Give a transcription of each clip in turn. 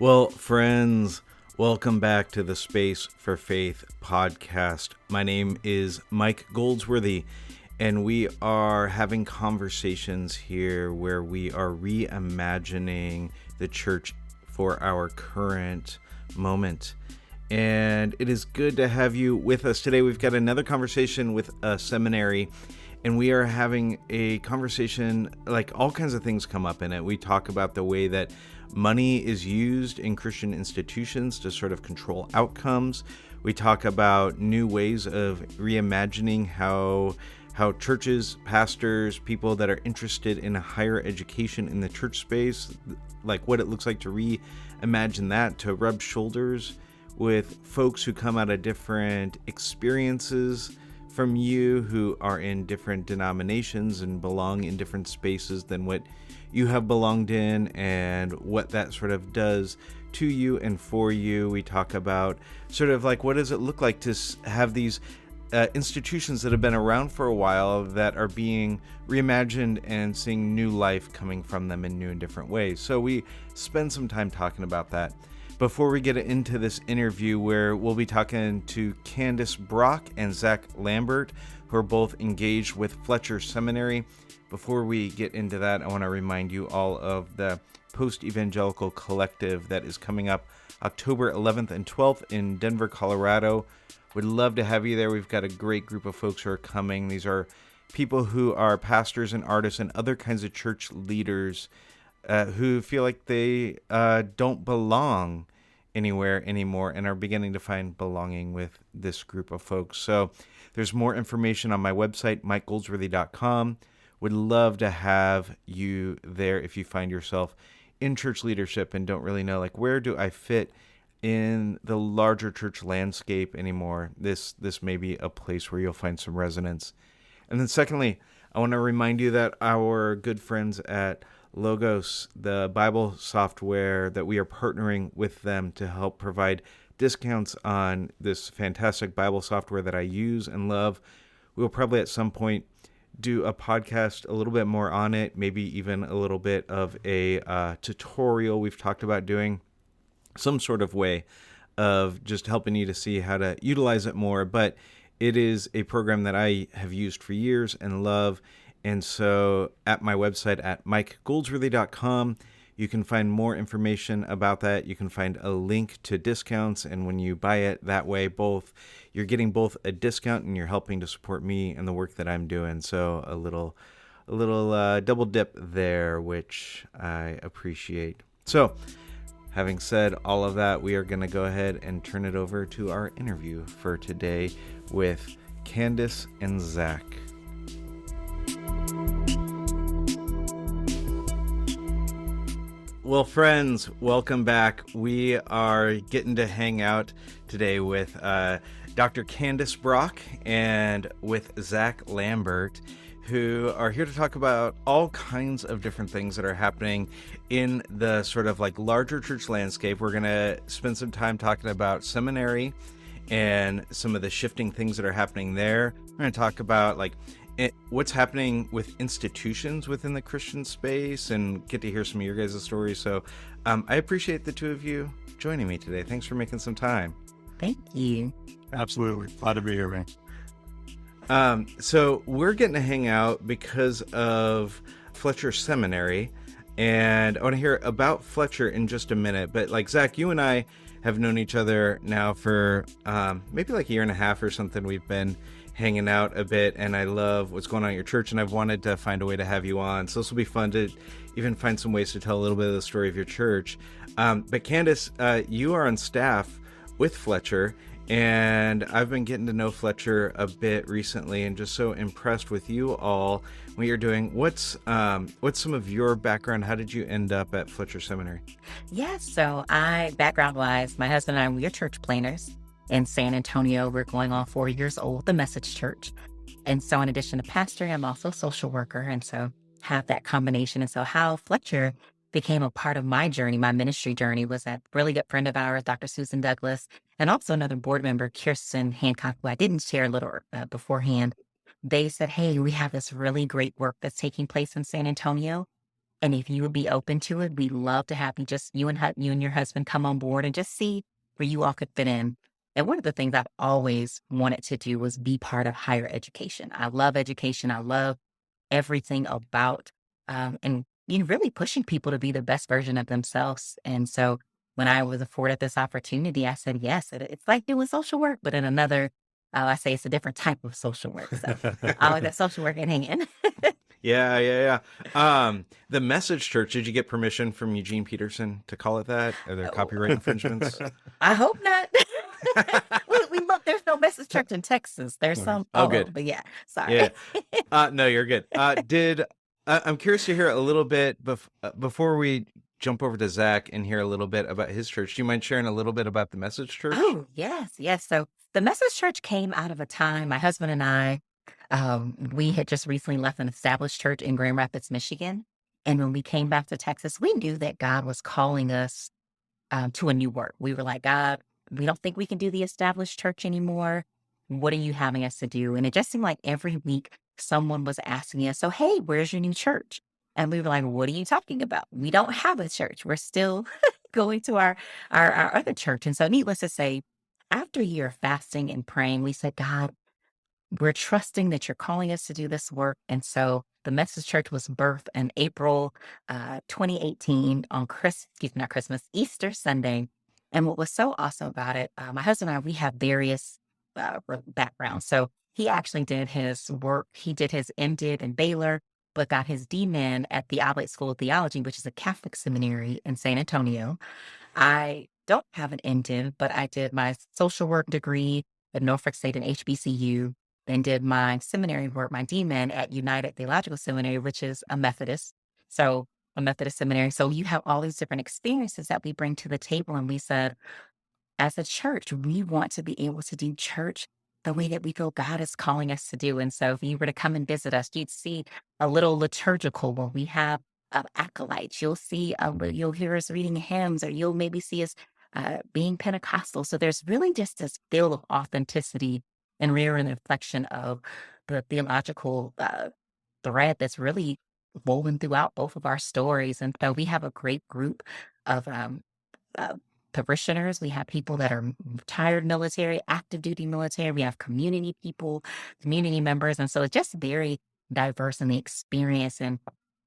Well, friends, welcome back to the Space for Faith podcast. My name is Mike Goldsworthy, and we are having conversations here where we are reimagining the church for our current moment. And it is good to have you with us today. We've got another conversation with a seminary, and we are having a conversation, like all kinds of things come up in it. We talk about the way that money is used in Christian institutions to sort of control outcomes. We talk about new ways of reimagining how churches, pastors, people that are interested in a higher education in the church space, like what it looks like to reimagine that, to rub shoulders with folks who come out of different experiences from you, who are in different denominations and belong in different spaces than what you have belonged in, and what that sort of does to you and for you. We talk about sort of like, what does it look like to have these institutions that have been around for a while that are being reimagined and seeing new life coming from them in new and different ways. So we spend some time talking about that. Before we get into this interview, where we'll be talking to Kan'Dace Brock and Zach Lambert, who are both engaged with Fletcher Seminary. Before we get into that, I want to remind you all of the Post-Evangelical Collective that is coming up October 11th and 12th in Denver, Colorado. Would love to have you there. We've got a great group of folks who are coming. These are people who are pastors and artists and other kinds of church leaders who feel like they don't belong anywhere anymore and are beginning to find belonging with this group of folks. So there's more information on my website, mikegoldsworthy.com. Would love to have you there if you find yourself in church leadership and don't really know, like, where do I fit in the larger church landscape anymore. This may be a place where you'll find some resonance. And then secondly, I want to remind you that our good friends at Logos, the Bible software, that we are partnering with them to help provide discounts on this fantastic Bible software that I use and love. We will probably at some point do a podcast a little bit more on it, maybe even a little bit of a tutorial. We've talked about doing some sort of way of just helping you to see how to utilize it more, but it is a program that I have used for years and love. And so at my website at mikegoldsworthy.com, you can find more information about that. You can find a link to discounts, and when you buy it that way, you're getting both a discount and you're helping to support me and the work that I'm doing. So a little double dip there, which I appreciate. So having said all of that, we are going to go ahead and turn it over to our interview for today with Kan'Dace and Zach. Well, friends, welcome back. We are getting to hang out today with Dr. Kan'Dace Brock and with Zach Lambert, who are here to talk about all kinds of different things that are happening in the sort of like larger church landscape. We're going to spend some time talking about seminary and some of the shifting things that are happening there. We're going to talk about what's happening with institutions within the Christian space and get to hear some of your guys' stories. So I appreciate the two of you joining me today. Thanks for making some time. Thank you. Absolutely. Glad to be here, man. So we're getting to hang out because of Fletcher Seminary, and I want to hear about Fletcher in just a minute. But like, Zach, you and I have known each other now for maybe like a year and a half or something. We've been hanging out a bit, and I love what's going on at your church, and I've wanted to find a way to have you on. So this will be fun to even find some ways to tell a little bit of the story of your church. But Kan'Dace, you are on staff with Fletcher, and I've been getting to know Fletcher a bit recently and just so impressed with you all, what you're doing. What's some of your background? How did you end up at Fletcher Seminary? Yes, so background-wise, my husband and I, we are church planners in San Antonio. We're going on 4 years old, the Message Church. And so in addition to pastoring, I'm also a social worker, and so have that combination. And so how Fletcher became a part of my journey, my ministry journey, was a really good friend of ours, Dr. Susan Douglas, and also another board member, Kirsten Hancock, who I didn't share a little beforehand. They said, hey, we have this really great work that's taking place in San Antonio, And if you would be open to it, we'd love to have you just you and your husband come on board and just see where you all could fit in. And one of the things I've always wanted to do was be part of higher education. I love education. I love everything about and really pushing people to be the best version of themselves. And so when I was afforded this opportunity, I said yes. It's like doing social work, but in another, I say it's a different type of social work. So I was at social work and hanging. Yeah. The Message Church, did you get permission from Eugene Peterson to call it that? Are there copyright infringements? I hope not. we look, there's no Message Church in Texas. There's some. Oh, good. But yeah, sorry. Yeah. No, you're good. I'm curious to hear a little bit before we jump over to Zach and hear a little bit about his church. Do you mind sharing a little bit about the Message Church? Oh, yes. So the Message Church came out of a time, my husband and I, we had just recently left an established church in Grand Rapids, Michigan. And when we came back to Texas, we knew that God was calling us to a new work. We were like, God, we don't think we can do the established church anymore. What are you having us to do? And it just seemed like every week someone was asking us, so, hey, where's your new church? And we were like, what are you talking about? We don't have a church. We're still going to our other church. And so needless to say, after a year of fasting and praying, we said, God, we're trusting that you're calling us to do this work. And so the Message Church was birthed in April 2018 on Easter Sunday. And what was so awesome about it, my husband and I, we have various backgrounds. So he actually did his work. He did his MDiv in Baylor, but got his DMin at the Oblate School of Theology, which is a Catholic seminary in San Antonio. I don't have an MDiv, but I did my social work degree at Norfolk State and HBCU, then did my seminary work, my DMin at United Theological Seminary, which is a Methodist. So a Methodist seminary. So you have all these different experiences that we bring to the table. And we said, as a church, we want to be able to do church the way that we feel God is calling us to do. And so if you were to come and visit us, you'd see a little liturgical where we have acolytes. You'll see, you'll hear us reading hymns, or you'll maybe see us being Pentecostal. So there's really just this feel of authenticity and real reflection of the theological thread that's really woven throughout both of our stories. And so we have a great group of parishioners. We have people that are retired military, active duty military. We have community people, community members. And so it's just very diverse in the experience and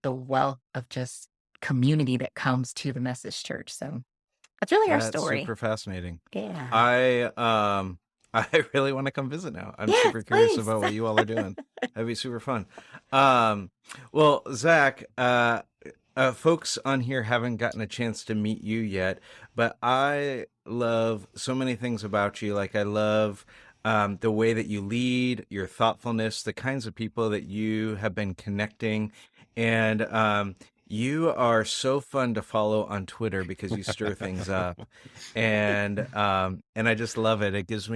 the wealth of just community that comes to the Message Church. So that's really our story. Super fascinating. Yeah. I really want to come visit now. I'm Yes, super curious please. about what you all are doing. That'd be super fun. Well, Zach, folks on here haven't gotten a chance to meet you yet, but I love so many things about you. Like, I love the way that you lead, your thoughtfulness, the kinds of people that you have been connecting, and you are so fun to follow on Twitter because you stir things up, and I just love it. It gives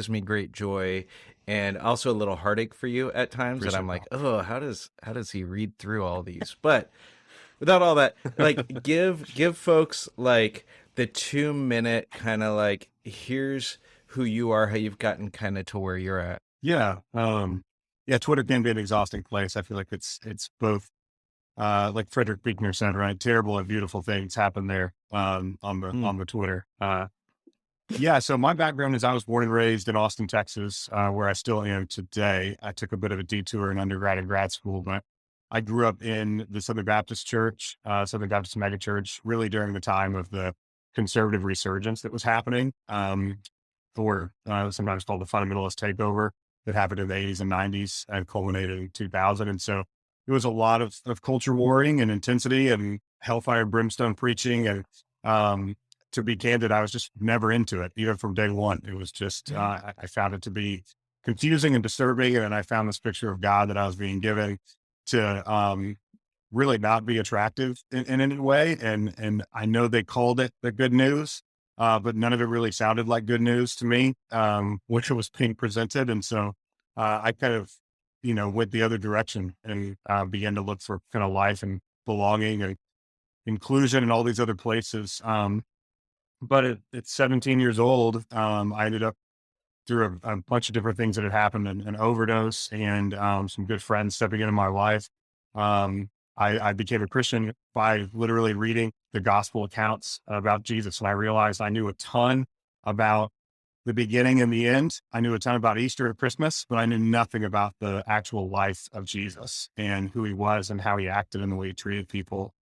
me great joy, and also a little heartache for you at times. And I'm like, oh, how does he read through all these? But without all that, like, give folks like the 2-minute kind of like, here's who you are, how you've gotten kind of to where you're at. Yeah. Twitter can be an exhausting place. I feel like it's both, like Frederick Buechner said, right? Terrible and beautiful things happen there, on the Twitter. So my background is I was born and raised in Austin, Texas, where I still am today. I took a bit of a detour in undergrad and grad school, but I grew up in the Southern Baptist Church, Southern Baptist megachurch, really during the time of the conservative resurgence that was happening, or sometimes called the fundamentalist takeover that happened in the 80s and 90s and culminated in 2000. And so it was a lot of culture warring and intensity and hellfire and brimstone preaching. And to be candid, I was just never into it, even from day one. It was just, I found it to be confusing and disturbing. And I found this picture of God that I was being given to really not be attractive in any way. And I know they called it the good news, but none of it really sounded like good news to me, which was being presented. And so I kind of, went the other direction and began to look for kind of life and belonging and inclusion and all these other places. But at 17 years old, I ended up through a bunch of different things that had happened, an overdose and some good friends stepping into my life. I became a Christian by literally reading the gospel accounts about Jesus. And I realized I knew a ton about the beginning and the end. I knew a ton about Easter and Christmas, but I knew nothing about the actual life of Jesus and who he was and how he acted and the way he treated people.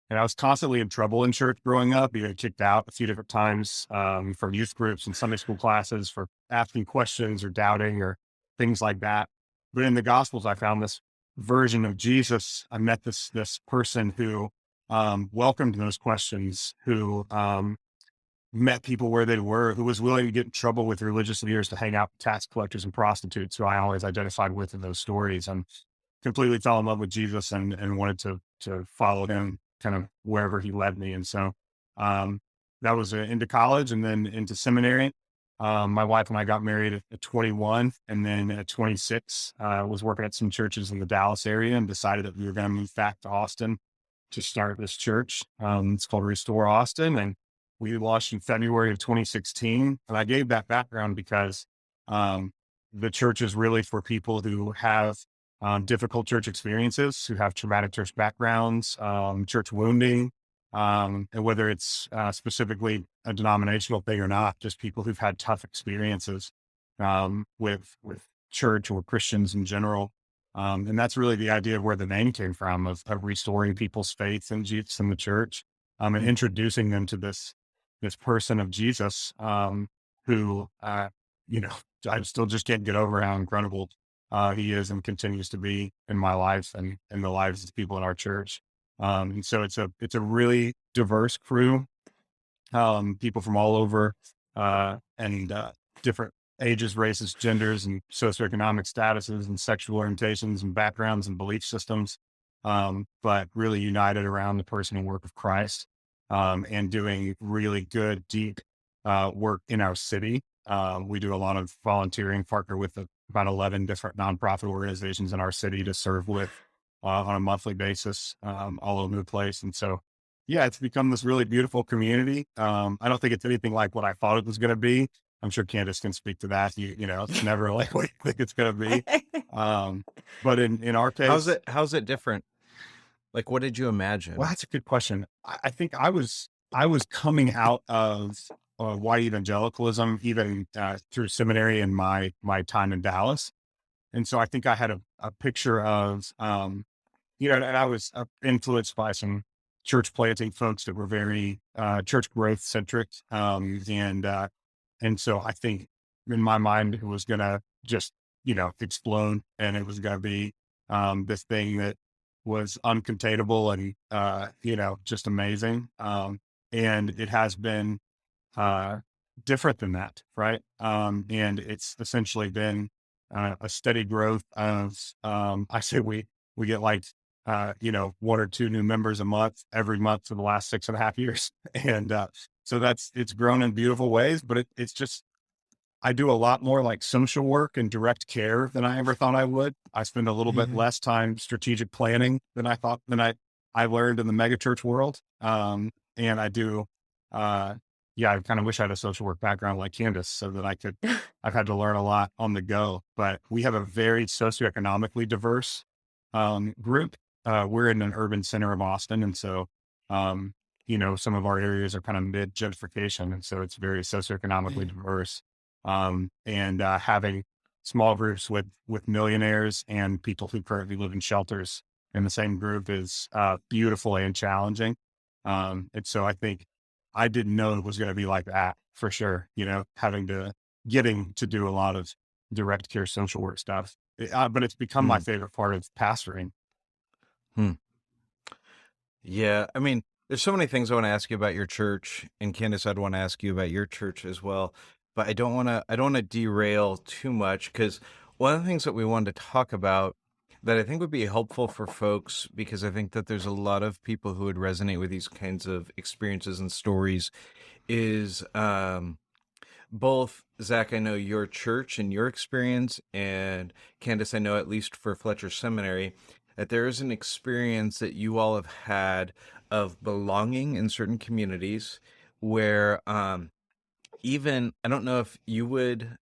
And I was constantly in trouble in church growing up, being kicked out a few different times from youth groups and Sunday school classes for asking questions or doubting or things like that. But in the Gospels, I found this version of Jesus. I met this person who welcomed those questions, who met people where they were, who was willing to get in trouble with religious leaders to hang out with tax collectors and prostitutes, who I always identified with in those stories, and completely fell in love with Jesus and wanted to follow him kind of wherever he led me. And so that was into college and then into seminary. My wife and I got married at 21, and then at 26, was working at some churches in the Dallas area and decided that we were going to move back to Austin to start this church. It's called Restore Austin, and we launched in February of 2016. And I gave that background because the church is really for people who have difficult church experiences, who have traumatic church backgrounds, church wounding, and whether it's specifically a denominational thing or not, just people who've had tough experiences with church or Christians in general. And that's really the idea of where the name came from, of restoring people's faith in Jesus and the church, and introducing them to this person of Jesus, who, I still just can't get over how incredible he is and continues to be in my life and in the lives of the people in our church. And so it's a really diverse crew, people from all over, and different ages, races, genders, and socioeconomic statuses and sexual orientations and backgrounds and belief systems. But really united around the person and work of Christ, and doing really good, deep, work in our city. We do a lot of volunteering, partner with about 11 different nonprofit organizations in our city to serve with on a monthly basis, all over the place. And so, yeah, it's become this really beautiful community. I don't think it's anything like what I thought it was going to be. I'm sure Kan'Dace can speak to that. It's never like what you think it's going to be. But in our case, how's it different? Like, what did you imagine? Well, that's a good question. I think I was coming out of white evangelicalism, even through seminary and my time in Dallas. And so I think I had a picture of, and I was influenced by some church planting folks that were very church growth centric. And so I think in my mind, it was going to just, explode, and it was going to be this thing that was uncontainable and, just amazing. And it has been different than that. Right. And it's essentially been a steady growth of, I say we get like, 1 or 2 new members a month, every month for the last 6.5 years. And so it's grown in beautiful ways, but it's just, I do a lot more like social work and direct care than I ever thought I would. I spend a little bit less time strategic planning than I learned in the megachurch world. And I do, I kind of wish I had a social work background like Kan'Dace so that I've had to learn a lot on the go, but we have a very socioeconomically diverse group. We're in an urban center of Austin. And so, some of our areas are kind of mid gentrification. And so it's very socioeconomically diverse. And having small groups with millionaires and people who currently live in shelters in the same group is beautiful and challenging. And so I think I didn't know it was going to be like that for sure. Getting to do a lot of direct care social work stuff, but it's become my favorite part of pastoring. Yeah. I mean, there's so many things I want to ask you about your church, and Kan'Dace, I'd want to ask you about your church as well, but I don't want to derail too much, because one of the things that we wanted to talk about that I think would be helpful for folks, because I think that there's a lot of people who would resonate with these kinds of experiences and stories, is both, Zach, I know your church and your experience, and Kan'Dace, I know at least for Fletcher Seminary, that there is an experience that you all have had of belonging in certain communities where even, I don't know if you would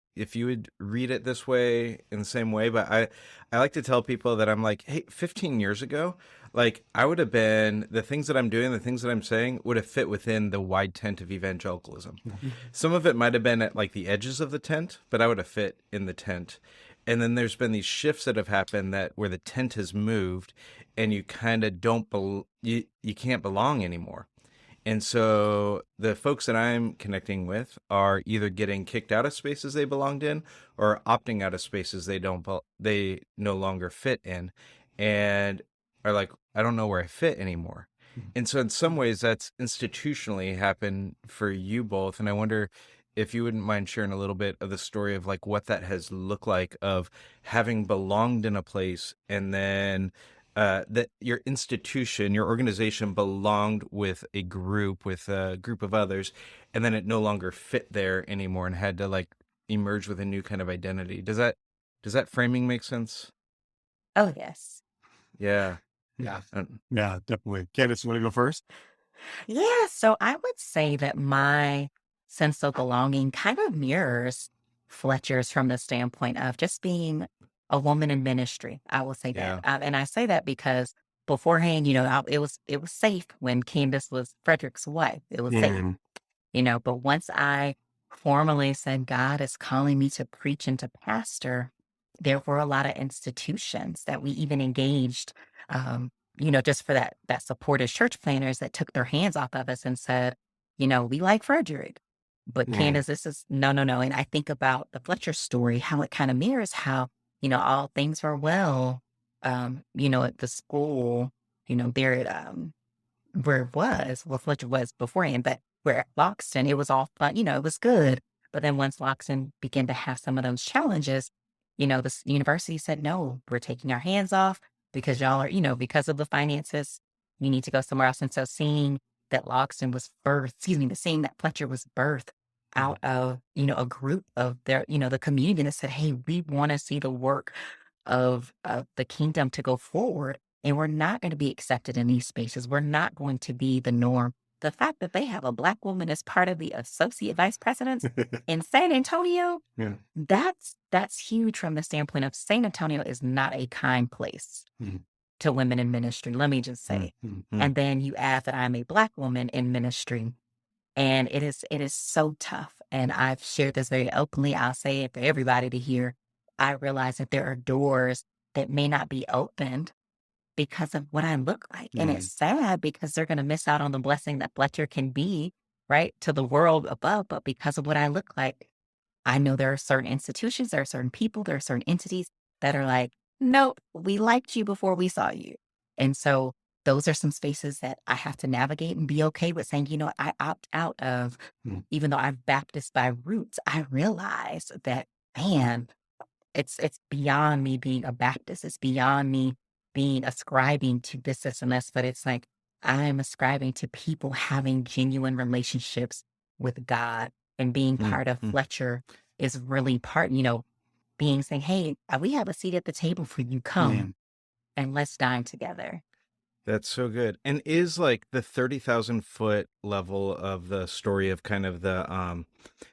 read it this way in the same way, but I like to tell people that I'm like, hey, 15 years ago, Like, I would have been, the things that I'm doing, the things that I'm saying would have fit within the wide tent of evangelicalism. Some of it might have been at like the edges of the tent, but I would have fit in the tent. And then there's been these shifts that have happened that where the tent has moved and you kind of you can't belong anymore. And so the folks that I'm connecting with are either getting kicked out of spaces they belonged in or opting out of spaces they no longer fit in, and are like, I don't know where I fit anymore. And so in some ways that's institutionally happened for you both. And I wonder if you wouldn't mind sharing a little bit of the story of like what that has looked like of having belonged in a place and then that your institution, your organization belonged with a group, of others, and then it no longer fit there anymore and had to like emerge with a new kind of identity. Does that framing make sense? Oh, yes. Yeah. Yeah. Um, Yeah, definitely. Candace, you want to go first? Yeah. So I would say that my sense of belonging kind of mirrors Fletcher's from the standpoint of just being a woman in ministry. I will say that. yeah. And I say that because beforehand, it was safe when Candace was Frederick's wife. It was safe, Mm, but once I formally said, God is calling me to preach and to pastor, there were a lot of institutions that we even engaged, just for that support as church planners that took their hands off of us and said, we like Frederick, but mm, Candace, this is no, no, no. And I think about the Fletcher story, how it kind of mirrors how, all things were well, at the school, there where it was, well, Fletcher was beforehand, but where at Loxton, it was all fun, it was good. But then once Loxton began to have some of those challenges, university said, no, we're taking our hands off because y'all are, because of the finances, you need to go somewhere else. And so seeing that Loxton was birthed, seeing that Fletcher was birthed mm, out of, a group of their, the community that said, hey, we want to see the work of the kingdom to go forward. And we're not going to be accepted in these spaces. We're not going to be the norm. The fact that they have a Black woman as part of the associate vice presidents in San Antonio, yeah. that's huge from the standpoint of San Antonio is not a kind place Mm, to women in ministry. Let me just mm, say. mm, Hmm. And then you add that I'm a Black woman in ministry. And it is so tough. And I've shared this very openly. I'll say it for everybody to hear. I realize that there are doors that may not be opened because of what I look like. And it's mm, sad because they're going to miss out on the blessing that Fletcher can be, right, to the world above. But because of what I look like, I know there are certain institutions, there are certain people, there are certain entities that are like, nope, we liked you before we saw you. And so those are some spaces that I have to navigate and be okay with saying, I opt out of, mm, even though I'm Baptist by roots, I realize that, man, it's beyond me being a Baptist. It's beyond me being ascribing to this, and this, but it's like I'm ascribing to people having genuine relationships with God and being Hmm. part of Hmm. Fletcher is really part, being saying, hey, we have a seat at the table for you. Come mm. and let's dine together. That's so good. And is like the 30,000 foot level of the story of kind of the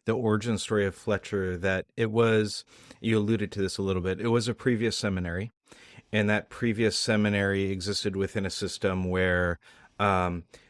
origin story of Fletcher, that it was, you alluded to this a little bit, it was a previous seminary, and that previous seminary existed within a system where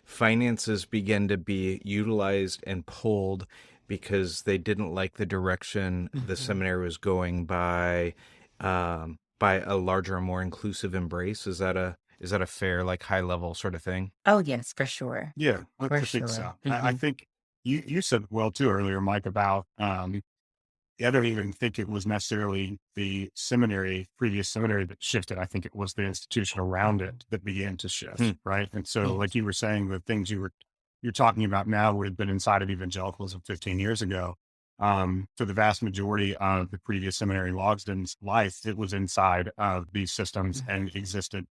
finances began to be utilized and pulled because they didn't like the direction the Mhm. seminary was going by a larger, more inclusive embrace. Is that a fair, like, high level sort of thing? Oh, yes, for sure. Yeah, For I think sure. so. I think you said well too earlier, Mike, about I don't even think it was necessarily the seminary, previous seminary that shifted. I think it was the institution around it that began to Hmm. shift, right? And so, like Yes. you were saying, the things you're talking about now would have been inside of evangelicalism 15 years ago. For the vast majority of the previous seminary Logsdon's life, it was inside of these systems Mhm. and existed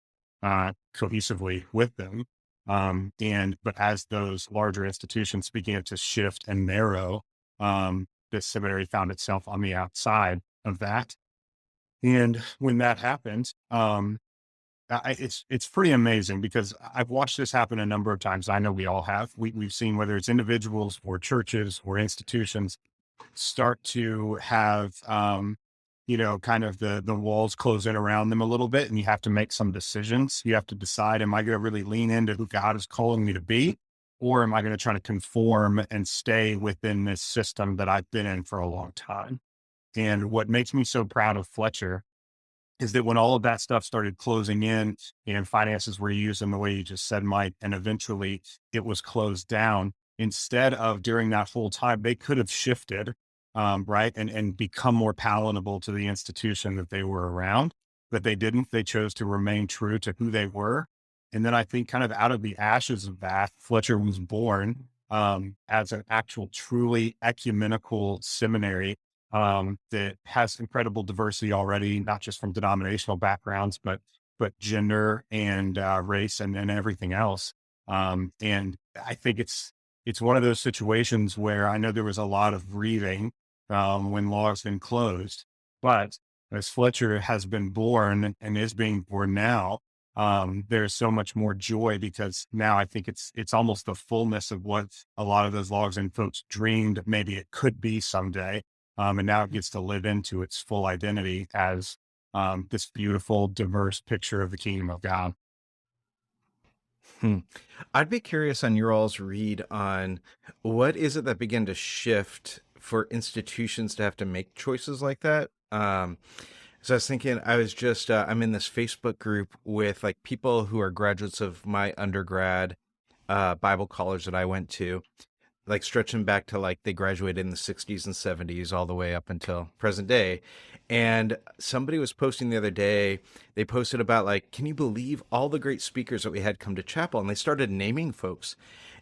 cohesively with them. But as those larger institutions began to shift and narrow, the seminary found itself on the outside of that. And when that happened, it's pretty amazing because I've watched this happen a number of times. I know we all have. We've seen whether it's individuals or churches or institutions start to have, kind of the walls close in around them a little bit, and you have to make some decisions. You have to decide, am I going to really lean into who God is calling me to be? Or am I going to try to conform and stay within this system that I've been in for a long time? And what makes me so proud of Fletcher is that when all of that stuff started closing in and finances were used in the way you just said, Mike, and eventually it was closed down, instead of during that whole time, they could have shifted, right, and become more palatable to the institution that they were around, but they didn't. They chose to remain true to who they were. And then I think kind of out of the ashes of that, Fletcher was born as an actual truly ecumenical seminary that has incredible diversity already, not just from denominational backgrounds, but gender and race and everything else. And I think it's one of those situations where I know there was a lot of grieving when law's been closed, but as Fletcher has been born and is being born now, there's so much more joy because now I think it's almost the fullness of what a lot of those logs and folks dreamed maybe it could be someday. And now it gets to live into its full identity as this beautiful, diverse picture of the kingdom of God. I'd be curious on your all's read on what is it that began to shift for institutions to have to make choices like that. So I was thinking, I'm in this Facebook group with like people who are graduates of my undergrad Bible college that I went to, like stretching back to like they graduated in the 60s and 70s all the way up until present day. And somebody was posting the other day, they posted about like, can you believe all the great speakers that we had come to chapel? And they started naming folks.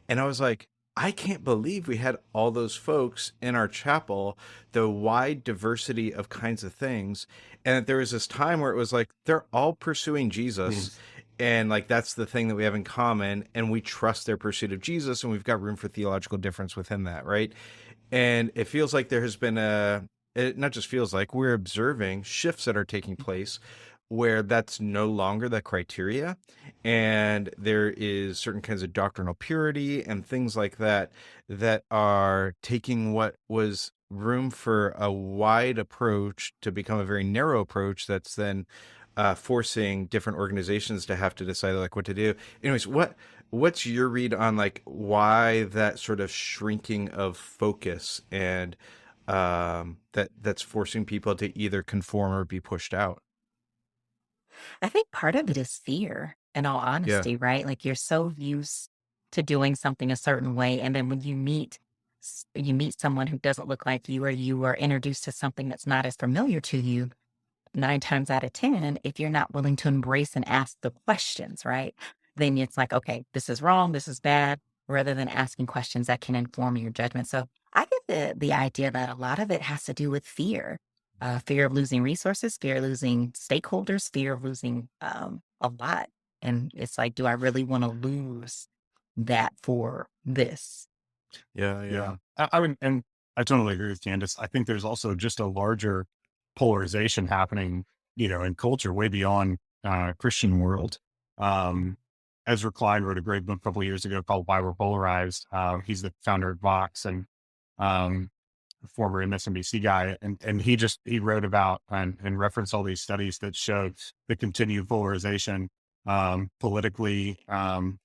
And I was like, I can't believe we had all those folks in our chapel, the wide diversity of kinds of things. And that there was this time where it was like, they're all pursuing Jesus. And like, that's the thing that we have in common. And we trust their pursuit of Jesus. And we've got room for theological difference within that. Right. And it feels like there has been it not just feels like, we're observing shifts that are taking place where that's no longer the criteria. And there is certain kinds of doctrinal purity and things like that that are taking what was room for a wide approach to become a very narrow approach that's then forcing different organizations to have to decide like what to do. Anyways, what's your read on like why that sort of shrinking of focus and that's forcing people to either conform or be pushed out? I think part of it is fear, in all Yeah. honesty, right? Like you're so used to doing something a certain way. And then when you meet someone who doesn't look like you, or you are introduced to something that's not as familiar to you, 9 times out of 10, if you're not willing to embrace and ask the questions, right? Then it's like, okay, this is wrong, this is bad, rather than asking questions that can inform your judgment. So I get the idea that a lot of it has to do with fear. Fear of losing resources, fear of losing stakeholders, fear of losing a lot. And it's like, do I really want to lose that for this? Yeah. Yeah. I would, and I totally agree with Candace. I think there's also just a larger polarization happening, in culture way beyond Christian world. Ezra Klein wrote a great book a couple of years ago called Why We're Polarized. He's the founder of Vox and a former MSNBC guy. And he wrote about and referenced all these studies that showed the continued polarization politically,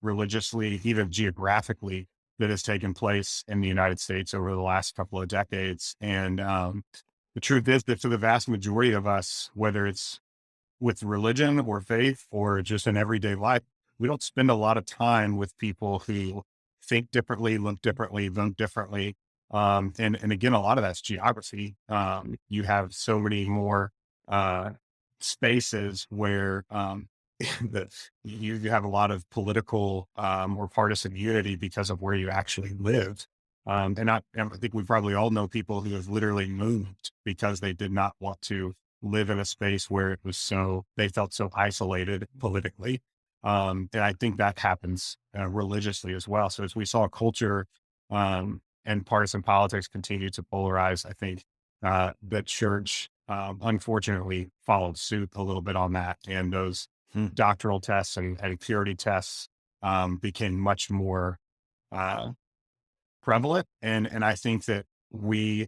religiously, even geographically that has taken place in the United States over the last couple of decades. And the truth is that for the vast majority of us, whether it's with religion or faith or just in everyday life, we don't spend a lot of time with people who think differently, look differently, vote differently. And again, a lot of that's geography. You have so many more spaces where that you have a lot of political or partisan unity because of where you actually live. And I think we probably all know people who have literally moved because they did not want to live in a space where it was they felt so isolated politically. And I think that happens religiously as well. So as we saw culture and partisan politics continue to polarize, I think the church unfortunately followed suit a little bit on that. And those doctrinal tests and purity tests became much more prevalent. And I think that we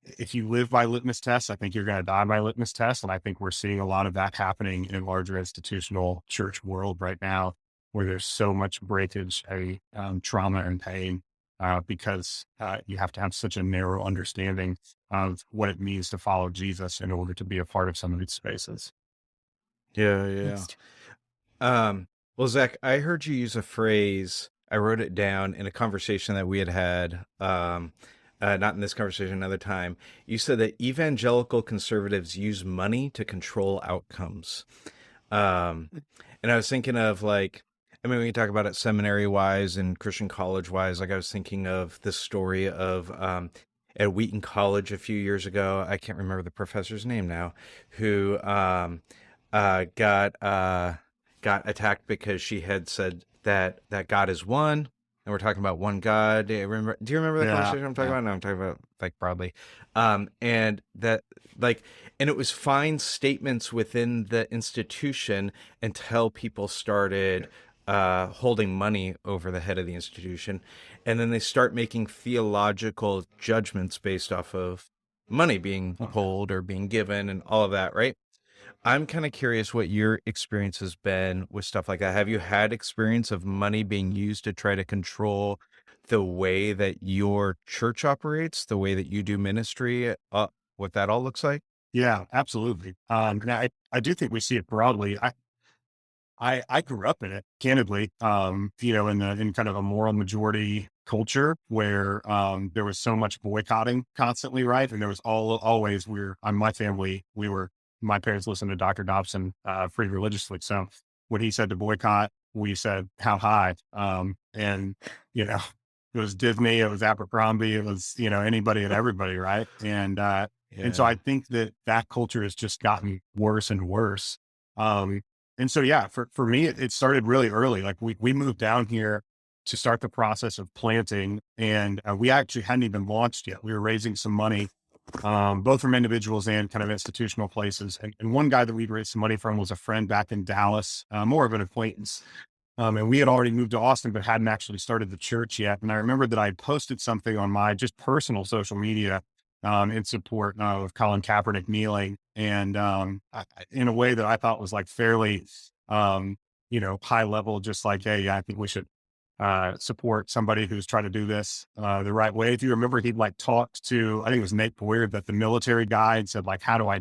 if you live by litmus tests, I think you're going to die by litmus tests. And I think we're seeing a lot of that happening in larger institutional church world right now, where there's so much breakage, trauma and pain, because you have to have such a narrow understanding of what it means to follow Jesus in order to be a part of some of these spaces. Yeah. Well, Zach, I heard you use a phrase. I wrote it down in a conversation that we had, not in this conversation, another time. You said that evangelical conservatives use money to control outcomes. And I was thinking of like, I mean, we can talk about it seminary wise and Christian college wise. Like I was thinking of the story of at Wheaton College a few years ago. I can't remember the professor's name now, who got attacked because she had said that God is one, and we're talking about one God. Do you remember the conversation I'm talking about? No, I'm talking about like broadly, and that like, and it was fine statements within the institution until people started holding money over the head of the institution, and then they start making theological judgments based off of money being pulled or being given and all of that, right? I'm kind of curious what your experience has been with stuff like that. Have you had experience of money being used to try to control the way that your church operates, the way that you do ministry, what that all looks like? Yeah, absolutely. And I do think we see it broadly. I grew up in it, candidly, in kind of a moral majority culture where there was so much boycotting constantly, right? And there was always my family, my parents listened to Dr. Dobson pretty religiously. So when he said to boycott, we said, how high? And, it was Disney, it was Abercrombie, it was, anybody and everybody, right? And so I think that culture has just gotten worse and worse. And so, yeah, for me, it started really early. Like we moved down here to start the process of planting, and we actually hadn't even launched yet. We were raising some money, both from individuals and kind of institutional places. And one guy that we'd raised some money from was a friend back in Dallas, more of an acquaintance. And we had already moved to Austin, but hadn't actually started the church yet. And I remember that I had posted something on my just personal social media in support of Colin Kaepernick kneeling, and in a way that I thought was like fairly, high level, just like, hey, I think we should support somebody who's trying to do this the right way. If you remember, he like talked to, I think it was Nate Boyer, that the military guy, and said like, how do I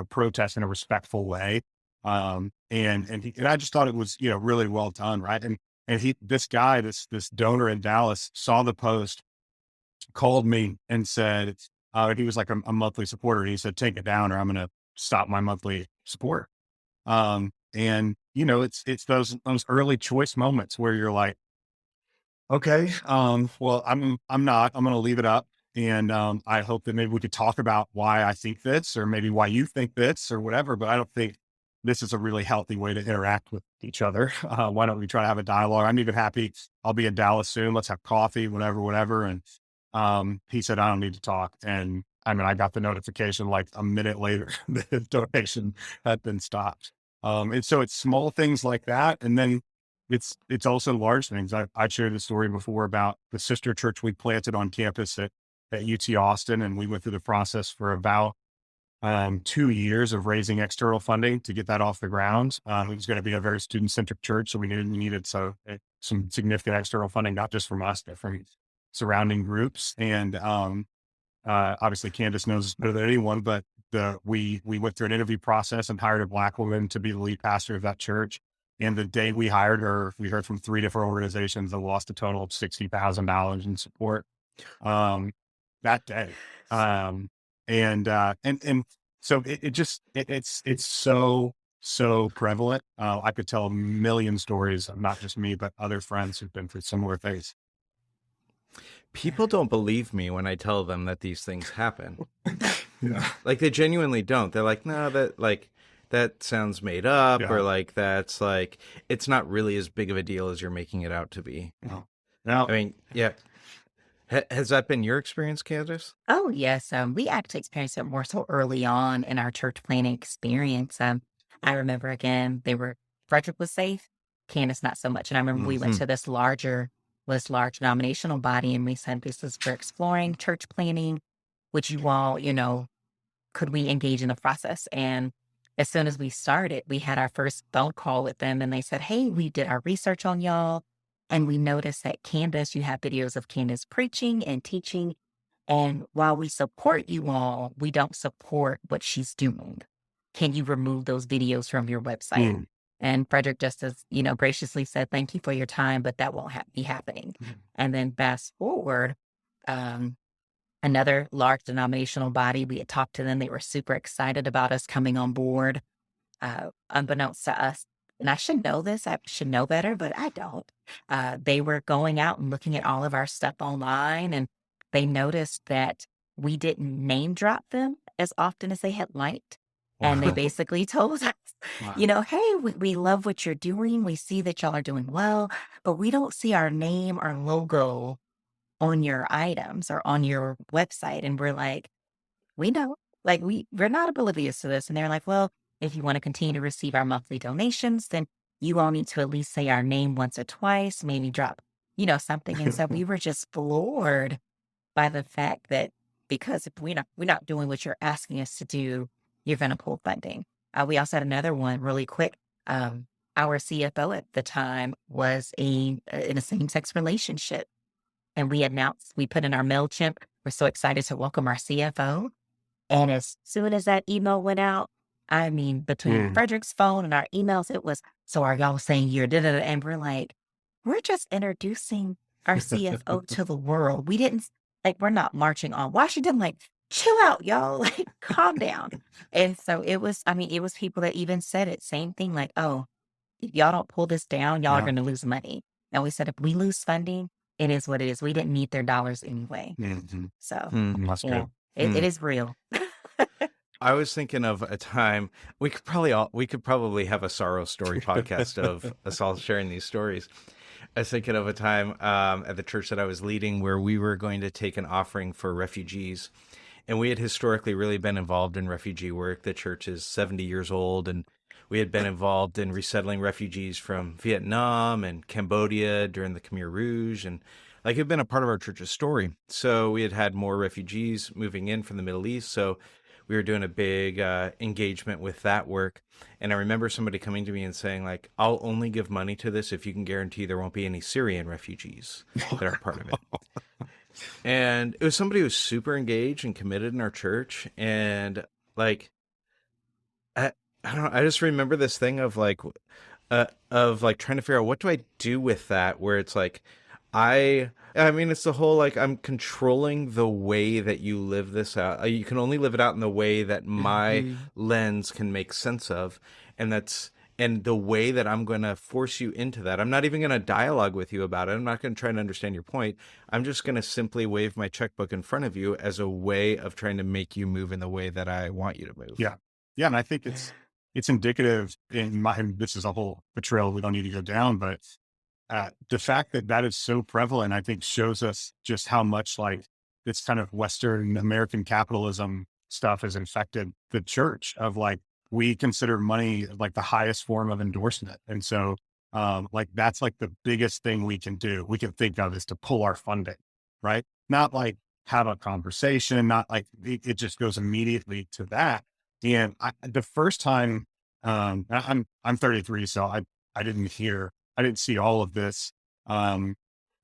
protest in a respectful way? And I just thought it was, really well done. Right. And this guy, this donor in Dallas saw the post, called me and said, he was like a monthly supporter. He said, take it down or I'm going to stop my monthly support. It's those early choice moments where you're like, okay, well, I'm going to leave it up. And, I hope that maybe we could talk about why I think this, or maybe why you think this or whatever, but I don't think this is a really healthy way to interact with each other. Why don't we try to have a dialogue? I'm even happy. I'll be in Dallas soon. Let's have coffee, whatever. And, he said, I don't need to talk. And I mean, I got the notification like a minute later, the donation had been stopped. And so it's small things like that. And then it's also large things. I shared the story before about the sister church we planted on campus at UT Austin. And we went through the process for about 2 years of raising external funding to get that off the ground. It was going to be a very student-centric church. So we needed some significant external funding, not just from us, but from surrounding groups. And obviously Kan'Dace knows better than anyone, but we went through an interview process and hired a Black woman to be the lead pastor of that church. And the day we hired her, we heard from 3 different organizations that lost a total of $60,000 in support that day. So it's so prevalent. I could tell a million stories of not just me, but other friends who've been through similar things. People don't believe me when I tell them that these things happen. Yeah. Like they genuinely don't. They're like, no, that sounds made up, or like that's like it's not really as big of a deal as you're making it out to be. No. I mean, yeah. Has that been your experience, Kan'Dace? Oh, yes. We actually experienced it more so early on in our church planning experience. I remember again, Frederick was safe, Kan'Dace not so much. And I remember we went to this larger was large denominational body. And we said, this is for exploring church planning, which you all, could we engage in the process? And as soon as we started, we had our first phone call with them and they said, hey, we did our research on y'all. And we noticed that Kan'Dace, you have videos of Kan'Dace preaching and teaching. And while we support you all, we don't support what she's doing. Can you remove those videos from your website? Mm. And Frederick just as, graciously said, thank you for your time, but that won't be happening. And then fast forward, another large denominational body, we had talked to them. They were super excited about us coming on board, unbeknownst to us. And I should know this, I should know better, but I don't. They were going out and looking at all of our stuff online, and they noticed that we didn't name drop them as often as they had liked. And they basically told us, Wow. hey, we love what you're doing. We see that y'all are doing well, but we don't see our name or logo on your items or on your website. And we're like, we know, like we're not oblivious to this. And they're like, well, if you want to continue to receive our monthly donations, then you all need to at least say our name once or twice, maybe drop, something. And so we were just floored by the fact that because if we're not doing what you're asking us to do, you're going to pull funding. We also had another one really quick. Our CFO at the time was in a same-sex relationship. And we put in our MailChimp, we're so excited to welcome our CFO. And as soon as that email went out, I mean, between Mm. Frederick's phone and our emails, it was, so are y'all saying you're da-da-da? And we're like, we're just introducing our CFO to the world. We didn't, we're not marching on Washington, chill out, y'all, calm down. And so it was people that even said it, same thing, oh, if y'all don't pull this down, y'all are Yeah. going to lose money. And we said, if we lose funding, it is what it is. We didn't need their dollars anyway. Mhm. So That's yeah, good. it is real. I was thinking of a time we could probably have a sorrow story podcast of us all sharing these stories. I was thinking of a time at the church that I was leading where we were going to take an offering for refugees. And we had historically really been involved in refugee work. The church is 70 years old, and we had been involved in resettling refugees from Vietnam and Cambodia during the Khmer Rouge. And it had been a part of our church's story. So we had had more refugees moving in from the Middle East. So we were doing a big engagement with that work. And I remember somebody coming to me and saying, I'll only give money to this if you can guarantee there won't be any Syrian refugees that are part of it. And it was somebody who was super engaged and committed in our church. And I don't know, I just remember this thing of trying to figure out what do I do with that, where it's I mean, it's the whole, I'm controlling the way that you live this out. You can only live it out in the way that my lens can make sense of. And the way that I'm going to force you into that, I'm not even going to dialogue with you about it. I'm not going to try and understand your point. I'm just going to simply wave my checkbook in front of you as a way of trying to make you move in the way that I want you to move. Yeah. Yeah. And I think it's indicative this is a whole trail we don't need to go down, but the fact that is so prevalent, I think shows us just how much this kind of Western American capitalism stuff has infected the church of we consider money the highest form of endorsement. And so that's the biggest thing we can do. We can think of is to pull our funding, right? Not have a conversation, not it just goes immediately to that. And the first time, I'm 33, so I didn't see all of this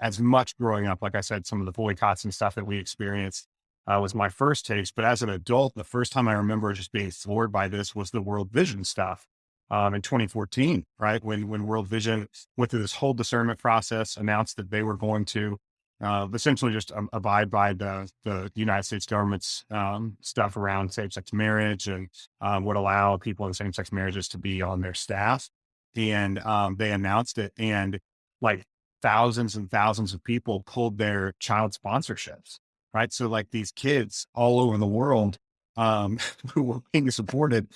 as much growing up. Like I said, some of the boycotts and stuff that we experienced was my first taste. But as an adult, the first time I remember just being floored by this was the World Vision stuff in 2014, right? When World Vision went through this whole discernment process, announced that they were going to essentially just abide by the United States government's stuff around same-sex marriage and would allow people in same-sex marriages to be on their staff. And they announced it, and thousands and thousands of people pulled their child sponsorships, right? So these kids all over the world who were being supported,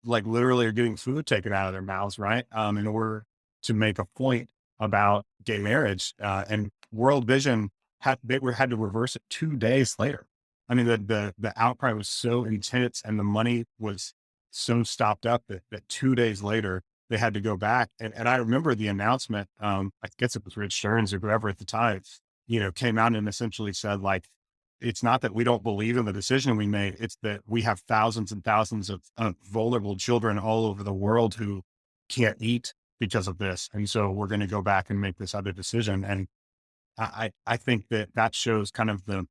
literally are getting food taken out of their mouths, right? In order to make a point about gay marriage. And World Vision had to reverse it 2 days later. I mean, the outcry was so intense and the money was so stopped up that 2 days later, they had to go back. And I remember the announcement, I guess it was Rich Stearns or whoever at the time, came out and essentially said, like, it's not that we don't believe in the decision we made. It's that we have thousands and thousands of vulnerable children all over the world who can't eat because of this. And so we're going to go back and make this other decision. And I think that shows kind of the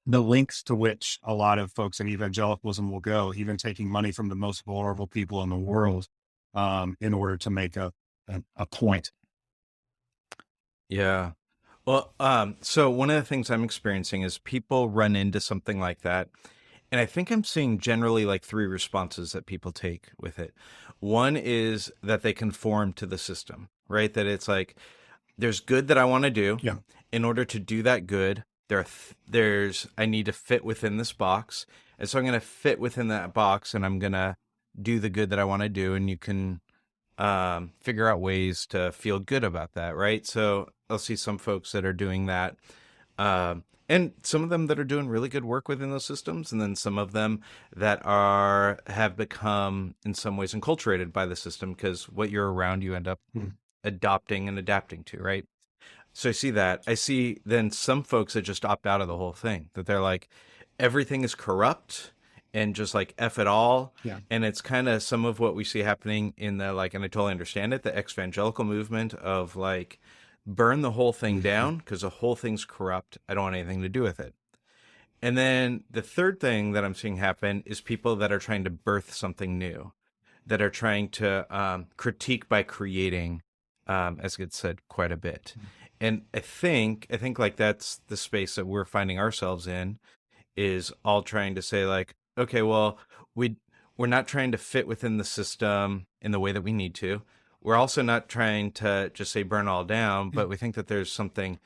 links to which a lot of folks in evangelicalism will go, even taking money from the most vulnerable people in the world, in order to make a point. Yeah. Well, so one of the things I'm experiencing is people run into something like that. And I think I'm seeing generally like three responses that people take with it. One is that they conform to the system, right? That it's like, there's good that I want to do. Yeah. In order to do that good, I need to fit within this box. And so I'm going to fit within that box and I'm going to do the good that I want to do. And you can figure out ways to feel good about that, right? So I'll see some folks that are doing that. And some of them that are doing really good work within those systems, and then some of them that have become in some ways enculturated by the system, because what you're around, you end up adopting and adapting to, right? So I see that. I see then some folks that just opt out of the whole thing, that they're like, everything is corrupt and just like F it all. Yeah. And it's kind of some of what we see happening in the, like, and I totally understand it, the evangelical movement of like, burn the whole thing down because the whole thing's corrupt. I don't want anything to do with it. And then the third thing that I'm seeing happen is people that are trying to birth something new, that are trying to critique by creating, as gets said quite a bit. And I think like that's the space that we're finding ourselves in, is all trying to say like, okay, well, we're not trying to fit within the system in the way that we need to. We're also not trying to just say burn all down, but we think that there's something,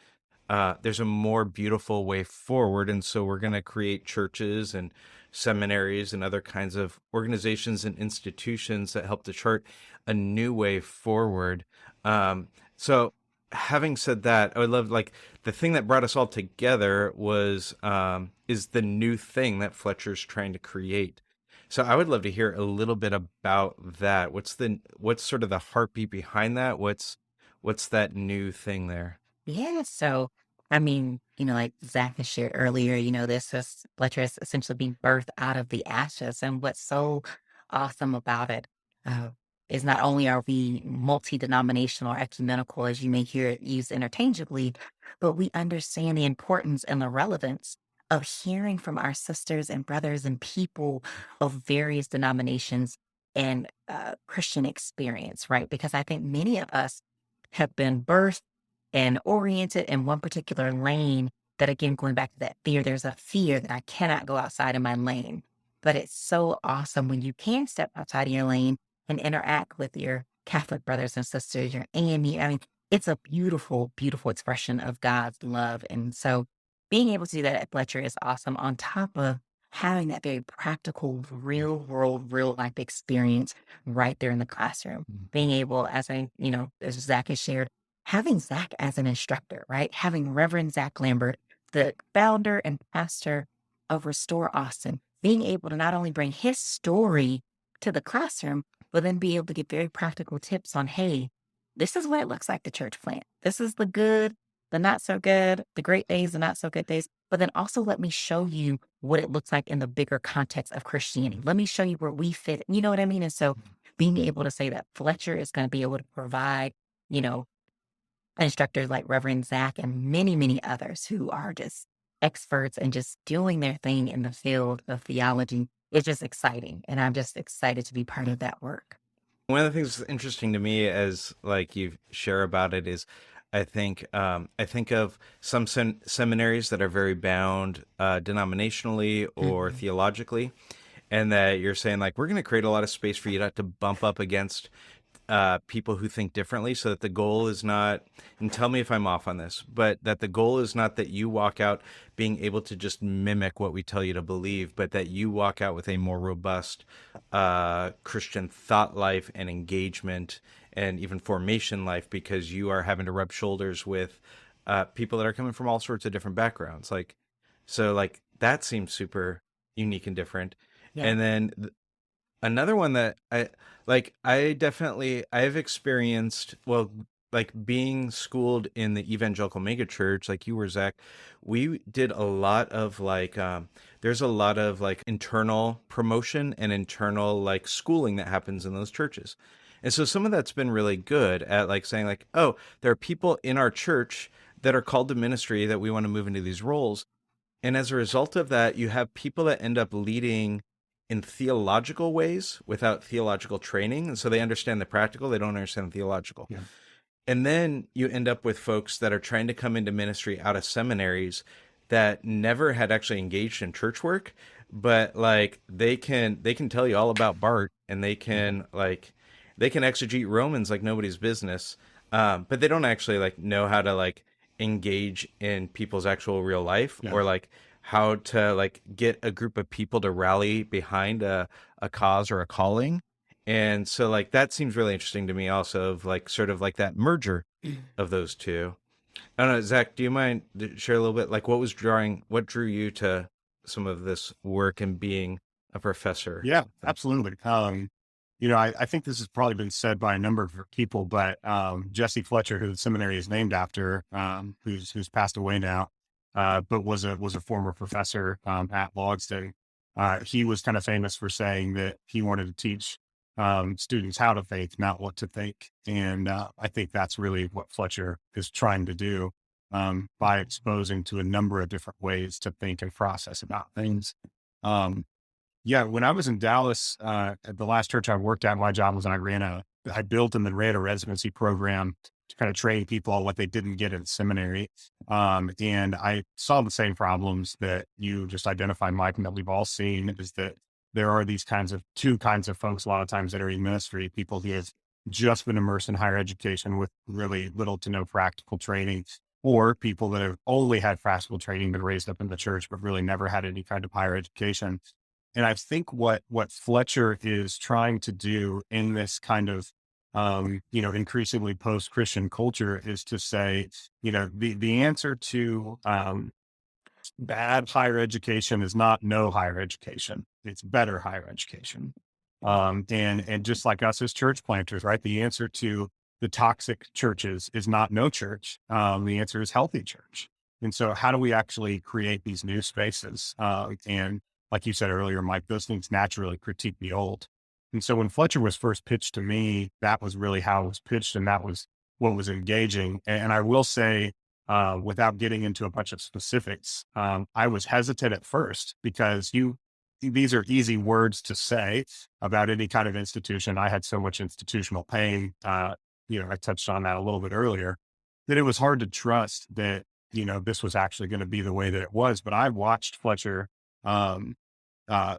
there's a more beautiful way forward. And so we're going to create churches and seminaries and other kinds of organizations and institutions that help to chart a new way forward. So having said that, I would love, like, the thing that brought us all together was, is the new thing that Fletcher's trying to create. So I would love to hear a little bit about that. What's sort of the heartbeat behind that? What's that new thing there? Yeah. So, I mean, like Zach has shared earlier, this is Fletcher is essentially being birthed out of the ashes. And what's so awesome about it is not only are we multi-denominational or ecumenical, as you may hear it used interchangeably, but we understand the importance and the relevance of hearing from our sisters and brothers and people of various denominations and Christian experience, right? Because I think many of us have been birthed and oriented in one particular lane that, again, going back to that fear, there's a fear that I cannot go outside of my lane. But it's so awesome when you can step outside of your lane and interact with your Catholic brothers and sisters, your AME. I mean, it's a beautiful, beautiful expression of God's love. And so being able to do that at Fletcher is awesome, on top of having that very practical, real world, real life experience right there in the classroom. Being able, as Zach has shared, having Zach as an instructor, right? Having Reverend Zach Lambert, the founder and pastor of Restore Austin, being able to not only bring his story to the classroom, but then be able to give very practical tips on, hey, this is what it looks like, the church plant. This is the good, the not so good, the great days, the not so good days. But then also let me show you what it looks like in the bigger context of Christianity. Let me show you where we fit. You know what I mean? And so being able to say that Fletcher is going to be able to provide, instructors like Reverend Zach and many, many others who are just experts and just doing their thing in the field of theology is just exciting. And I'm just excited to be part of that work. One of the things that's interesting to me as like you share about it is I think of some seminaries that are very bound denominationally or theologically, and that you're saying like, we're going to create a lot of space for you not to bump up against people who think differently, so that the goal is not, and tell me if I'm off on this, but that the goal is not that you walk out being able to just mimic what we tell you to believe, but that you walk out with a more robust Christian thought life and engagement and even formation life, because you are having to rub shoulders with people that are coming from all sorts of different backgrounds. So that seems super unique and different. Yeah. And then Another one that I definitely I've experienced, well, like being schooled in the evangelical megachurch, like you were, Zach. We did a lot of there's a lot of like internal promotion and internal like schooling that happens in those churches. And so some of that's been really good at like saying like, oh, there are people in our church that are called to ministry that we want to move into these roles. And as a result of that, you have people that end up leading in theological ways without theological training. And so they understand the practical, they don't understand the theological. Yeah. And then you end up with folks that are trying to come into ministry out of seminaries that never had actually engaged in church work, but like they can tell you all about Bart, and they can exegete Romans like nobody's business. But they don't actually like know how to like engage in people's actual real life, Yeah. or like how to like get a group of people to rally behind a cause or a calling. And so like that seems really interesting to me also, of like sort of like that merger of those two. I don't know, Zach, do you mind to share a little bit like what drew you to some of this work and being a professor? Yeah, absolutely. I think this has probably been said by a number of people, but Jesse Fletcher, who the seminary is named after, who's passed away now, but was a former professor at Logsdon. He was kind of famous for saying that he wanted to teach students how to think, not what to think. And I think that's really what Fletcher is trying to do by exposing to a number of different ways to think and process about things. Yeah, when I was in Dallas, at the last church I worked at, my job was I built and then ran a residency program to kind of train people on what they didn't get in seminary. And I saw the same problems that you just identified, Mike, and that we've all seen, is that there are these two kinds of folks a lot of times that are in ministry, people who have just been immersed in higher education with really little to no practical training, or people that have only had practical training, been raised up in the church, but really never had any kind of higher education. And I think what Fletcher is trying to do in this kind of, increasingly post-Christian culture is to say, the answer to bad higher education is not no higher education. It's better higher education. And just like us as church planters, right? The answer to the toxic churches is not no church. The answer is healthy church. And so how do we actually create these new spaces? And like you said earlier, Mike, those things naturally critique the old. And so when Fletcher was first pitched to me, that was really how it was pitched. And that was what was engaging. And I will say, without getting into a bunch of specifics, I was hesitant at first because these are easy words to say about any kind of institution. I had so much institutional pain. I touched on that a little bit earlier, that it was hard to trust that, this was actually going to be the way that it was. But I watched Fletcher,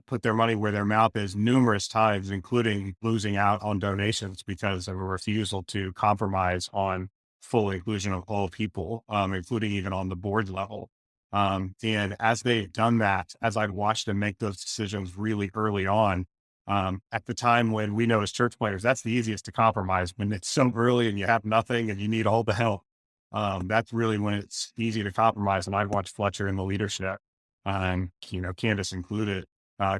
put their money where their mouth is numerous times, including losing out on donations because of a refusal to compromise on full inclusion of all people, including even on the board level. And as they've done that, as I've watched them make those decisions really early on, at the time when we know as church planners, that's the easiest to compromise when it's so early and you have nothing and you need all the help. That's really when it's easy to compromise. And I've watched Fletcher and the leadership, Kan'Dace included,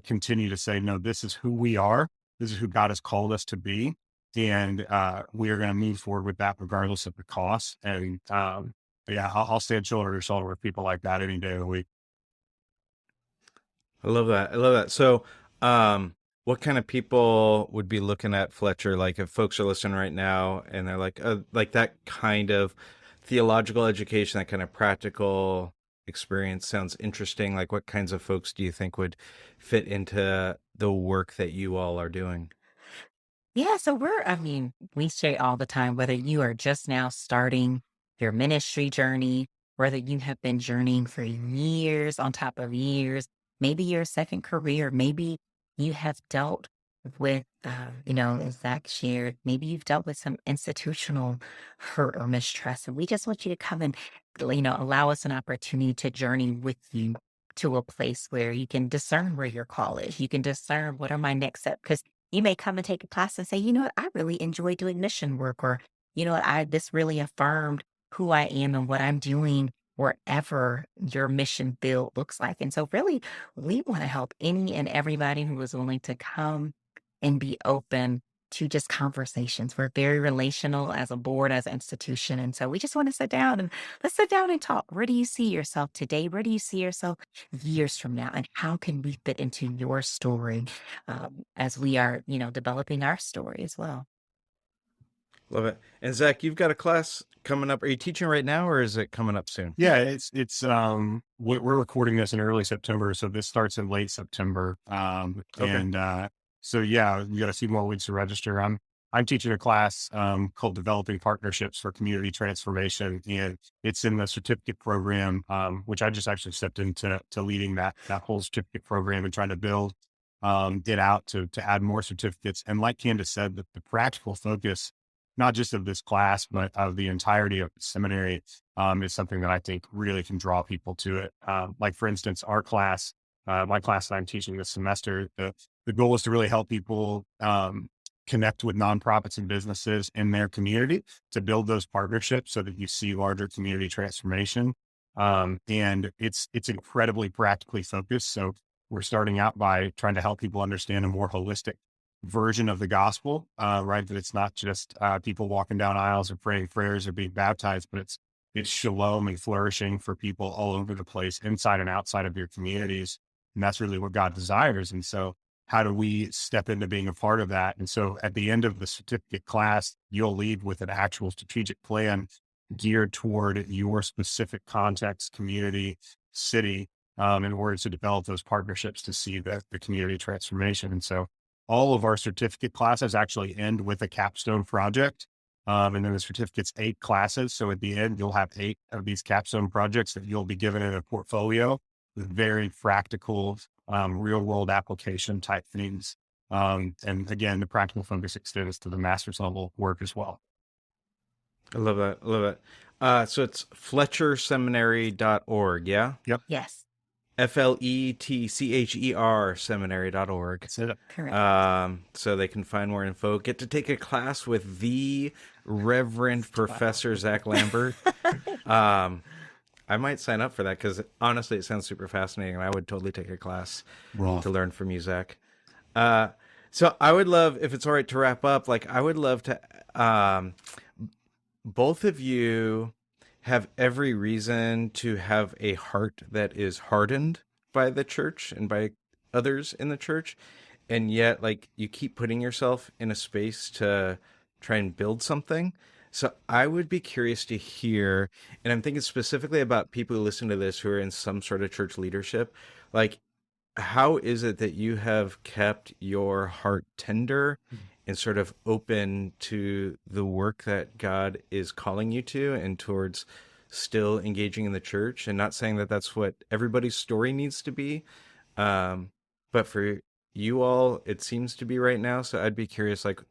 continue to say, no, this is who we are. This is who God has called us to be. And we are going to move forward with that regardless of the cost. And I'll stand shoulder to shoulder with people like that any day of the week. I love that. I love that. So, what kind of people would be looking at Fletcher? Like if folks are listening right now and they're like that kind of theological education, that kind of practical experience sounds interesting. Like what kinds of folks do you think would fit into the work that you all are doing? Yeah, so we say all the time, whether you are just now starting your ministry journey, whether you have been journeying for years on top of years, maybe your second career, maybe you have dealt with, as Zach shared, maybe you've dealt with some institutional hurt or mistrust. And we just want you to come and, allow us an opportunity to journey with you to a place where you can discern where your call is. You can discern what are my next steps. Because you may come and take a class and say, you know what, I really enjoy doing mission work, or, this really affirmed who I am and what I'm doing wherever your mission field looks like. And so really, we want to help any and everybody who is willing to come and be open to just conversations. We're very relational as a board, as an institution. And so we just want to sit down and let's sit down and talk. Where do you see yourself today? Where do you see yourself years from now? And how can we fit into your story as we are, developing our story as well? Love it. And Zach, you've got a class coming up. Are you teaching right now or is it coming up soon? Yeah, we're recording this in early September, so this starts in late September. Okay. And so yeah, you got a few more weeks to register. I'm teaching a class called Developing Partnerships for Community Transformation, and it's in the certificate program, which I just actually stepped into leading that whole certificate program and trying to build it out to add more certificates. And like Kan'Dace said, the practical focus, not just of this class, but of the entirety of the seminary, is something that I think really can draw people to it. Like for instance, our class, my class that I'm teaching this semester, the goal is to really help people connect with nonprofits and businesses in their community to build those partnerships so that you see larger community transformation. And it's incredibly practically focused. So we're starting out by trying to help people understand a more holistic version of the gospel, right? That it's not just people walking down aisles or praying prayers or being baptized, but it's shalom and flourishing for people all over the place, inside and outside of your communities. And that's really what God desires. And so how do we step into being a part of that? And so at the end of the certificate class, you'll leave with an actual strategic plan geared toward your specific context, community, city, in order to develop those partnerships to see the community transformation. And so all of our certificate classes actually end with a capstone project. And then the certificate's 8 classes. So at the end, you'll have 8 of these capstone projects that you'll be given in a portfolio with very practical, real world application type things. And again, the practical focus extends to the master's level work as well. I love that. I love it. So it's FletcherSeminary.org. Yeah. Yep. Yes. FLETCHER seminary.org. That's it. Correct. So they can find more info. Get to take a class with the Reverend Professor Zach Lambert. I might sign up for that because honestly, it sounds super fascinating, and I would totally take a class to learn from you, Zach. So I would love, if it's all right to wrap up, like I would love to, both of you have every reason to have a heart that is hardened by the church and by others in the church. And yet, like, you keep putting yourself in a space to try and build something. So I would be curious to hear, and I'm thinking specifically about people who listen to this who are in some sort of church leadership, like, how is it that you have kept your heart tender and sort of open to the work that God is calling you to and towards still engaging in the church? And not saying that that's what everybody's story needs to be, but for you all, it seems to be right now. So I'd be curious, like,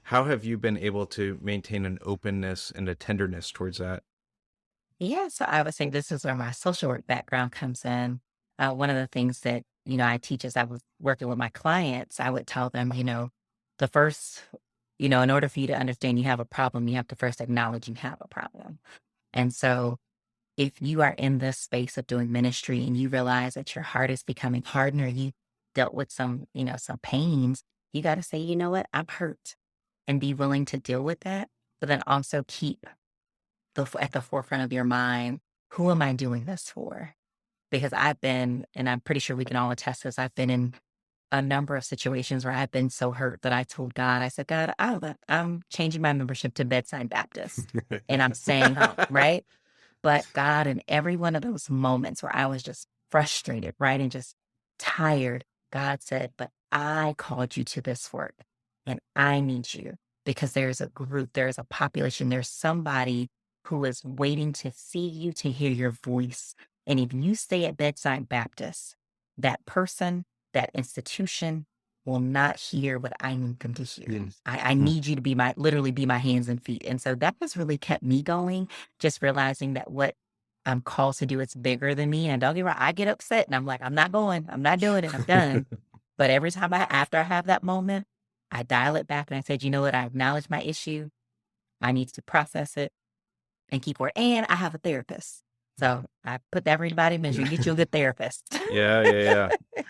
how have you been able to maintain an openness and a tenderness towards that? Yeah, so I would say this is where my social work background comes in. One of the things that, I teach as I was working with my clients, I would tell them, the first, in order for you to understand you have a problem, you have to first acknowledge you have a problem. And so if you are in this space of doing ministry and you realize that your heart is becoming hardened or you dealt with some, some pains, you got to say, you know what, I'm hurt, and be willing to deal with that. But then also keep at the forefront of your mind, who am I doing this for? Because I've been, and I'm pretty sure we can all attest to this, I've been in a number of situations where I've been so hurt that I told God, I said, God, I'm changing my membership to Bedside Baptist and I'm staying home, right? But God, in every one of those moments where I was just frustrated, right? And just tired, God said, but I called you to this work and I need you because there's a group, there's a population, there's somebody who is waiting to see you, to hear your voice. And if you stay at Bedside Baptist, that person, that institution will not hear what I need them to hear. Yes. I need you to literally be my hands and feet. And so that has really kept me going, just realizing that what I'm called to do, it's bigger than me. And don't get me wrong, I get upset and I'm like, I'm not going, I'm not doing it, I'm done. But every time after I have that moment, I dial it back and I said, you know what, I acknowledge my issue. I need to process it and keep working. And I have a therapist. So I put that everybody, make sure you get you a good therapist. Yeah.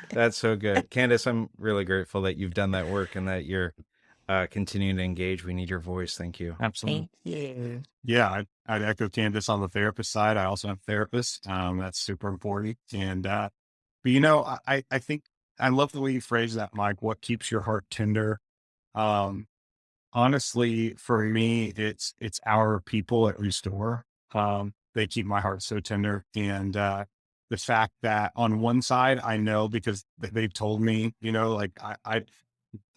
That's so good. Kan'Dace, I'm really grateful that you've done that work and that you're continuing to engage. We need your voice. Thank you. Absolutely. Thank you. Yeah, I'd echo Candace on the therapist side. I also have therapists. That's super important. And, but I think I love the way you phrase that, Mike. What keeps your heart tender? Um, Honestly, for me, it's our people at Restore. They keep my heart so tender. And, the fact that on one side, I know because they've told me, like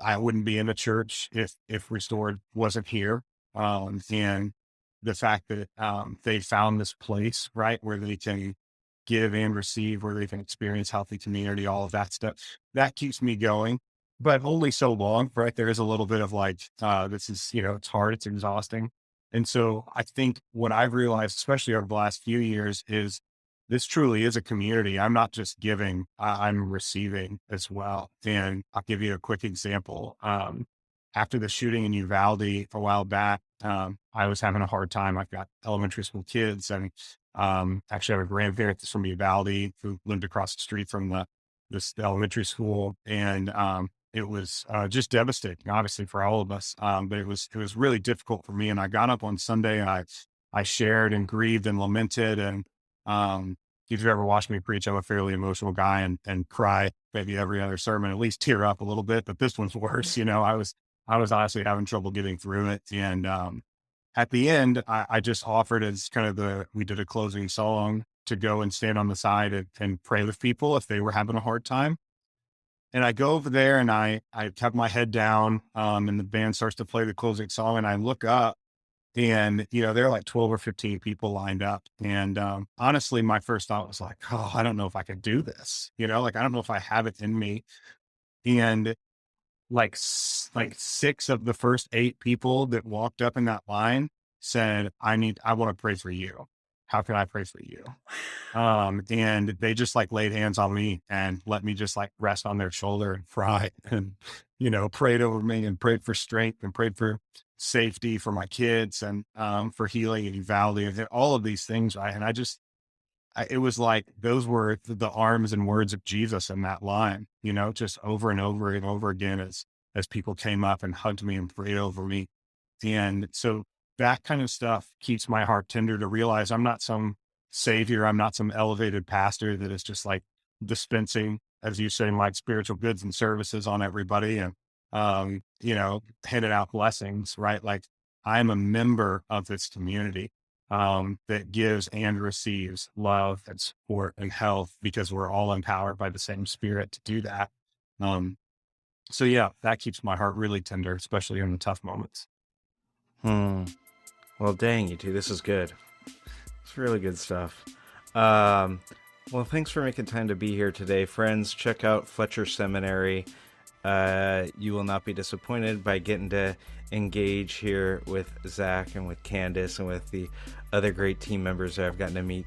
I wouldn't be in the church if Restored wasn't here. And the fact that they found this place, right, where they can give and receive, where they can experience healthy community, all of that stuff, that keeps me going. But only so long, right? There is a little bit of like, this is, it's hard, it's exhausting. And so I think what I've realized, especially over the last few years, is this truly is a community. I'm not just giving, I'm receiving as well. And I'll give you a quick example. After the shooting in Uvalde a while back, I was having a hard time. I've got elementary school kids and actually I have a grandparent that's from Uvalde who lived across the street from this elementary school. And it was just devastating, obviously, for all of us. But it was really difficult for me. And I got up on Sunday and I shared and grieved and lamented. And if you've ever watched me preach, I'm a fairly emotional guy and cry maybe every other sermon, at least tear up a little bit. But this one's worse. I was honestly having trouble getting through it. And at the end, I just offered as kind of we did a closing song to go and stand on the side and pray with people if they were having a hard time. And I go over there and I kept my head down, and the band starts to play the closing song and I look up and, there are like 12 or 15 people lined up. And honestly, my first thought was like, oh, I don't know if I could do this, like, I don't know if I have it in me. And like 6 of the first 8 people that walked up in that line said, I want to pray for you. How can I pray for you? And they just like laid hands on me and let me just like rest on their shoulder and cry and, prayed over me and prayed for strength and prayed for safety for my kids and, for healing and Uvalde and all of these things. Right. And it was like, those were the arms and words of Jesus in that line, just over and over and over again as people came up and hugged me and prayed over me. And so that kind of stuff keeps my heart tender to realize I'm not some savior. I'm not some elevated pastor that is just like dispensing, as you say, like spiritual goods and services on everybody and, handing out blessings, right? Like I'm a member of this community that gives and receives love and support and health because we're all empowered by the same spirit to do that. So yeah, that keeps my heart really tender, especially in the tough moments. Well, dang, you two, this is good. It's really good stuff. Well, thanks for making time to be here today, friends. Check out Fletcher Seminary. You will not be disappointed by getting to engage here with Zach and with Kan'Dace and with the other great team members that I've gotten to meet,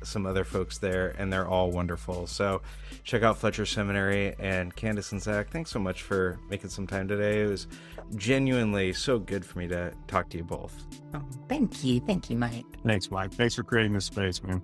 some other folks there, and they're all wonderful. So check out Fletcher Seminary. And Kan'Dace and Zach, thanks so much for making some time today. It was genuinely so good for me to talk to you both. Oh, thank you. Thank you, Mike. Thanks, Mike. Thanks for creating this space, man.